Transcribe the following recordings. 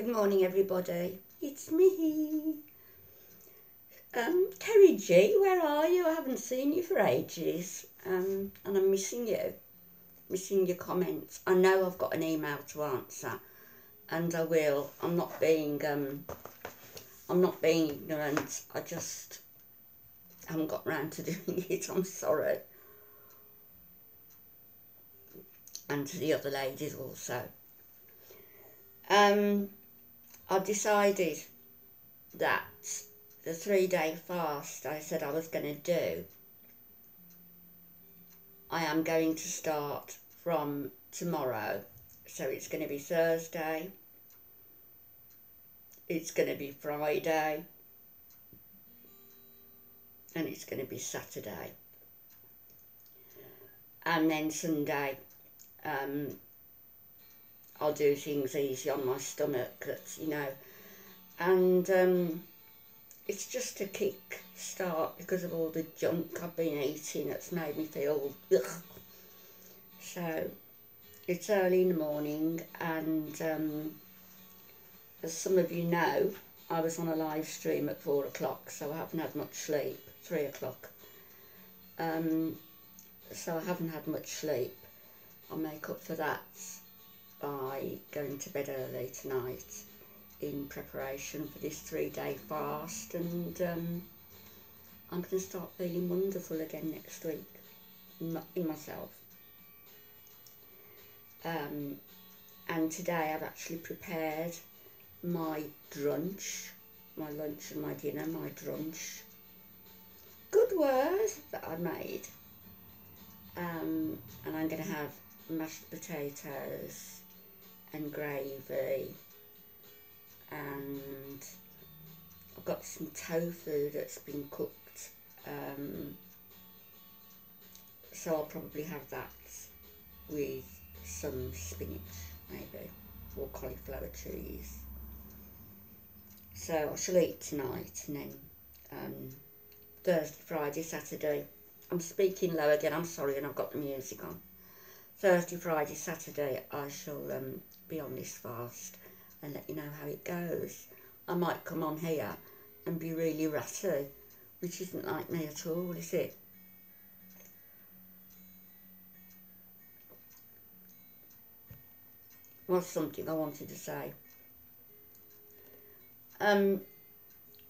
Good morning, everybody. It's me. Kerry G, where are you? I haven't seen you for ages, and I'm missing you, missing your comments. I know I've got an email to answer, and I will. I'm not being ignorant. I just haven't got round to doing it. I'm sorry. And to the other ladies also. I've decided that the 3-day fast I said I was going to do, I am going to start from tomorrow. So it's going to be Thursday, it's going to be Friday, and it's going to be Saturday. And then Sunday, I'll do things easy on my stomach, and it's just a kick start because of all the junk I've been eating that's made me feel ugh. So it's early in the morning, and as some of you know, I was on a live stream at 4 o'clock, so I haven't had much sleep. 3 o'clock, so I haven't had much sleep. I'll make up for that by going to bed early tonight in preparation for this 3-day fast, and I'm going to start feeling wonderful again next week in myself. And today I've actually prepared my brunch, my lunch and my dinner, my brunch. Good word that I made. And I'm going to have mashed potatoes and gravy, and I've got some tofu that's been cooked, so I'll probably have that with some spinach maybe, or cauliflower cheese. So I shall eat tonight, and then Thursday, Friday, Saturday, I'm speaking low again, I'm sorry, and I've got the music on. Thursday, Friday, Saturday, I shall be on this fast and let you know how it goes. I might come on here and be really ratty, which isn't like me at all, is it? Was something I wanted to say.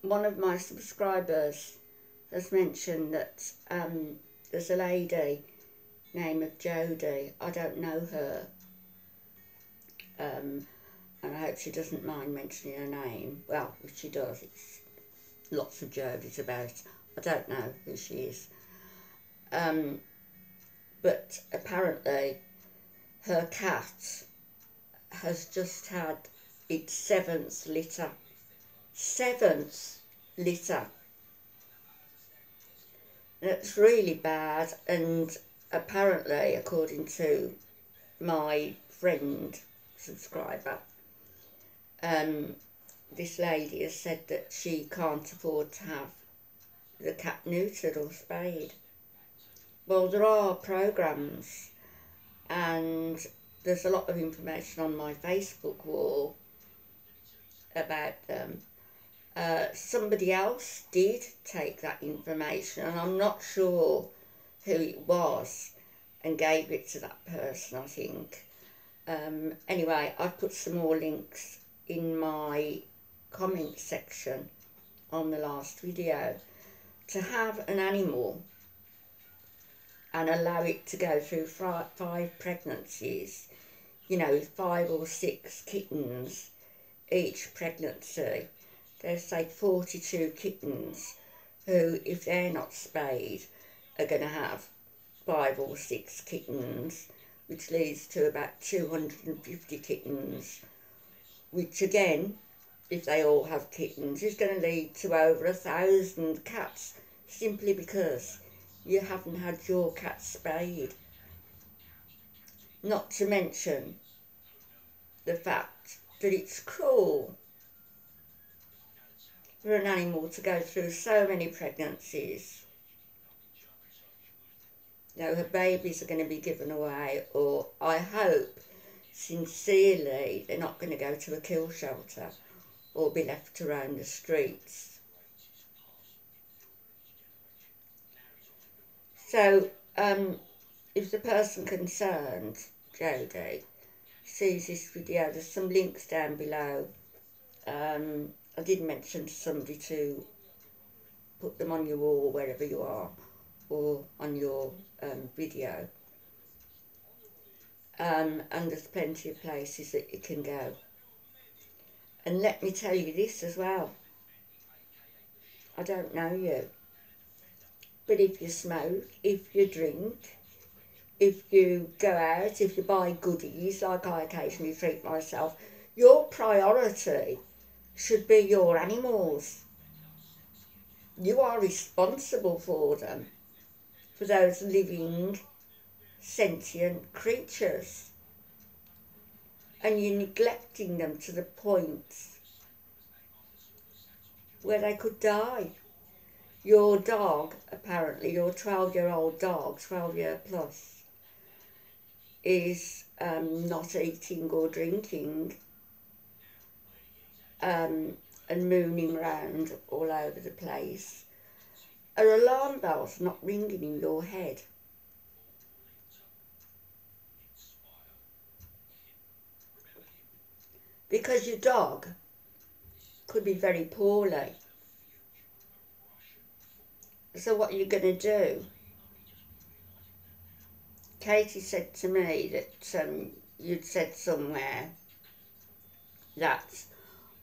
One of my subscribers has mentioned that there's a lady name of Jodie. I don't know her, and I hope she doesn't mind mentioning her name. Well, if she does, it's lots of Jodies about. I don't know who she is, but apparently her cat has just had its 7th litter. 7th litter. That's really bad, and apparently, according to my friend subscriber, this lady has said that she can't afford to have the cat neutered or spayed. Well, there are programmes, and there's a lot of information on my Facebook wall about them. Somebody else did take that information, and I'm not sure who it was, and gave it to that person, I think. Anyway, I've put some more links in my comment section on the last video. To have an animal and allow it to go through 5 pregnancies, 5 or 6 kittens each pregnancy, there's say 42 kittens who, if they're not spayed, are going to have 5 or 6 kittens, which leads to about 250 kittens, which again, if they all have kittens, is going to lead to over 1,000 cats, simply because you haven't had your cat spayed. Not to mention the fact that it's cruel for an animal to go through so many pregnancies. Her babies are going to be given away, or I hope sincerely they're not going to go to a kill shelter or be left to roam the streets. So, if the person concerned, Jodie, sees this video, there's some links down below. I did mention to somebody to put them on your wall wherever you are, or on your video. And there's plenty of places that you can go. And let me tell you this as well. I don't know you, but if you smoke, if you drink, if you go out, if you buy goodies, like I occasionally treat myself, your priority should be your animals. You are responsible for them, for those living, sentient creatures. And you're neglecting them to the point where they could die. Your dog, apparently, your 12-year-old dog, 12-year plus, is not eating or drinking and mooning around all over the place. Are alarm bells not ringing in your head? Because your dog could be very poorly. So what are you going to do? Katie said to me that you'd said somewhere that,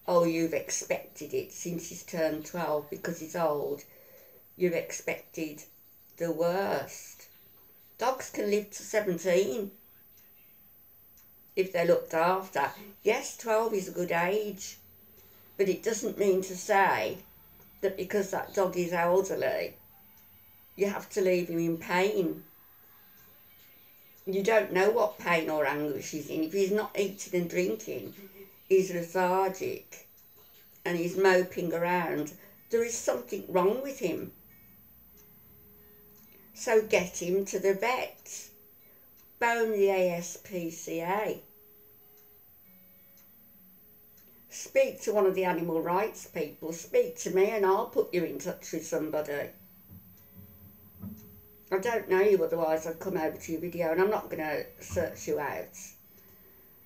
oh, you've expected it since he's turned 12 because he's old. You've expected the worst. Dogs can live to 17 if they're looked after. Yes, 12 is a good age, but it doesn't mean to say that because that dog is elderly, you have to leave him in pain. You don't know what pain or anguish he's in. If he's not eating and drinking, he's lethargic and he's moping around, there is something wrong with him. So get him to the vet. Phone the ASPCA. Speak to one of the animal rights people. Speak to me and I'll put you in touch with somebody. I don't know you, otherwise I'd come over to your video, and I'm not going to search you out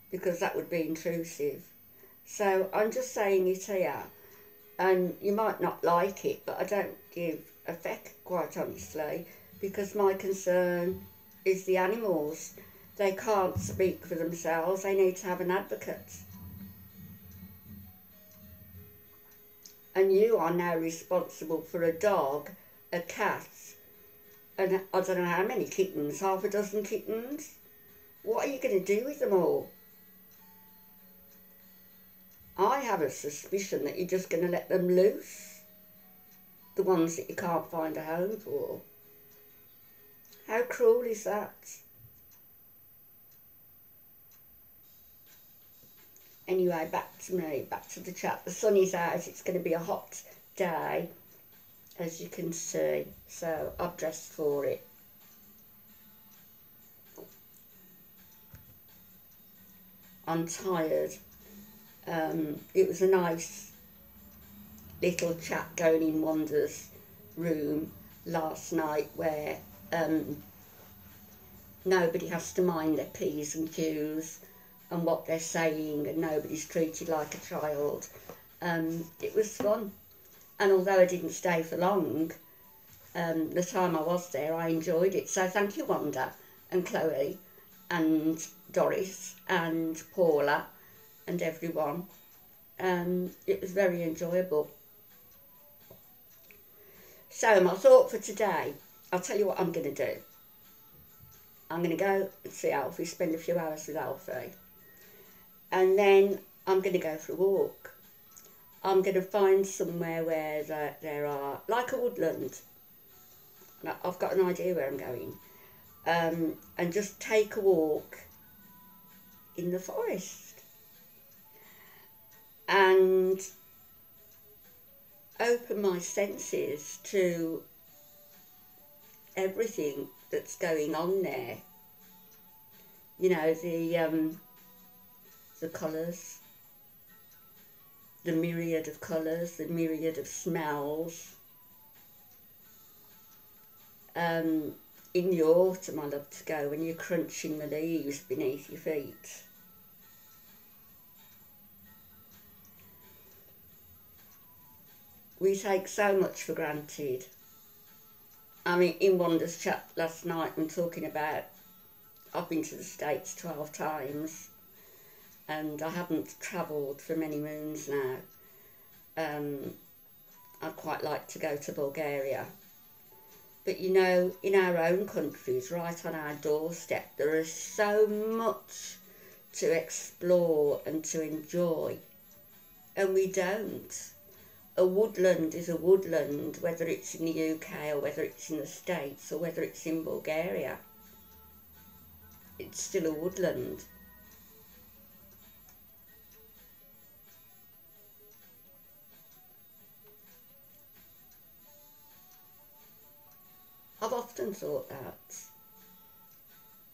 because that would be intrusive. So I'm just saying it here, and you might not like it, but I don't give a feck, quite honestly, because my concern is the animals. They can't speak for themselves. They need to have an advocate. And you are now responsible for a dog, a cat, and I don't know how many kittens, half a dozen kittens. What are you going to do with them all? I have a suspicion that you're just going to let them loose. The ones that you can't find a home for. How cruel is that? Anyway, back to me, back to the chat. The sun is out, it's going to be a hot day, as you can see, so I've dressed for it. I'm tired. It was a nice little chat going in Wanda's room last night where nobody has to mind their P's and Q's and what they're saying, and nobody's treated like a child. It was fun. And although I didn't stay for long, the time I was there, I enjoyed it. So thank you, Wanda and Chloe and Doris and Paula and everyone. It was very enjoyable. So my thought for today, I'll tell you what I'm going to do. I'm going to go and see Alfie, spend a few hours with Alfie. And then I'm going to go for a walk. I'm going to find somewhere where there are, like a woodland. I've got an idea where I'm going. And just take a walk in the forest. And open my senses to everything that's going on there. You know, the colours, the myriad of colours, the myriad of smells. In the autumn I love to go when you're crunching the leaves beneath your feet. We take so much for granted. I mean, in Wanda's chat last night, I'm talking about I've been to the States 12 times and I haven't travelled for many moons now. I'd quite like to go to Bulgaria. But you know, in our own countries, right on our doorstep, there is so much to explore and to enjoy. And we don't. A woodland is a woodland, whether it's in the UK or whether it's in the States or whether it's in Bulgaria. It's still a woodland. I've often thought that.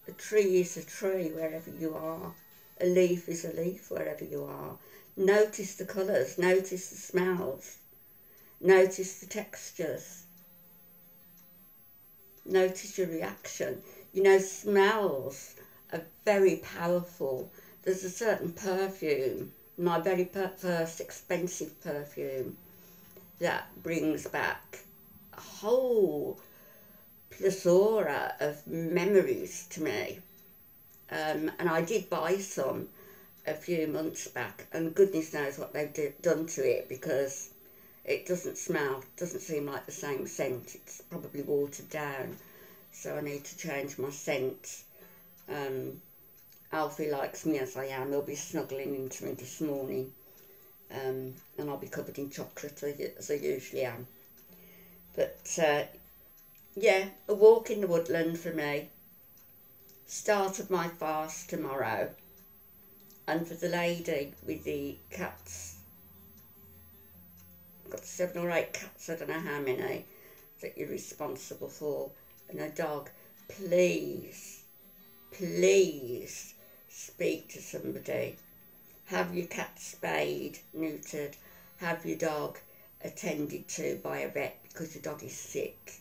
A tree is a tree wherever you are. A leaf is a leaf wherever you are. Notice the colours, notice the smells, notice the textures, notice your reaction. You know, smells are very powerful. There's a certain perfume, my very first expensive perfume, that brings back a whole plethora of memories to me. And I did buy some a few months back, and goodness knows what they've done to it, because it doesn't seem like the same scent. It's probably watered down, so I need to change my scent. Alfie likes me as I am. He'll be snuggling into me this morning, and I'll be covered in chocolate as I usually am. But yeah, a walk in the woodland for me. Start of my fast tomorrow. And for the lady with the cats, I've got 7 or 8 cats, I don't know how many, that you're responsible for, and a dog, please, please speak to somebody. Have your cat spayed, neutered, have your dog attended to by a vet because your dog is sick.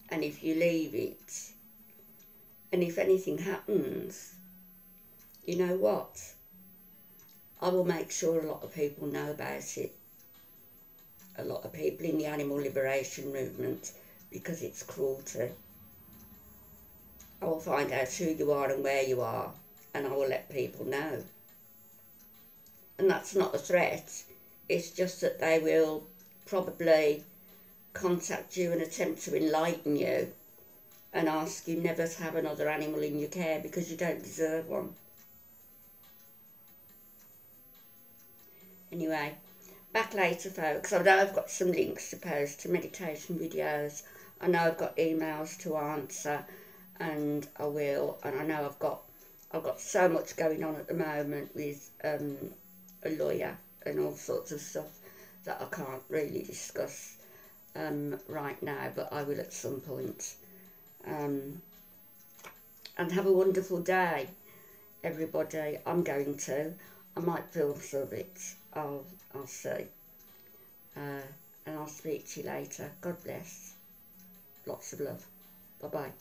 And if you leave it, and if anything happens, you know what? I will make sure a lot of people know about it. A lot of people in the animal liberation movement, because it's cruelty. I will find out who you are and where you are, and I will let people know. And that's not a threat. It's just that they will probably contact you and attempt to enlighten you and ask you never to have another animal in your care because you don't deserve one. Anyway, back later, folks. I know I've got some links to post to meditation videos. I know I've got emails to answer, and I will. And I know I've got so much going on at the moment with a lawyer and all sorts of stuff that I can't really discuss right now, but I will at some point. And have a wonderful day, everybody. I'm going to. I might film some of it. I'll see. And I'll speak to you later. God bless. Lots of love. Bye-bye.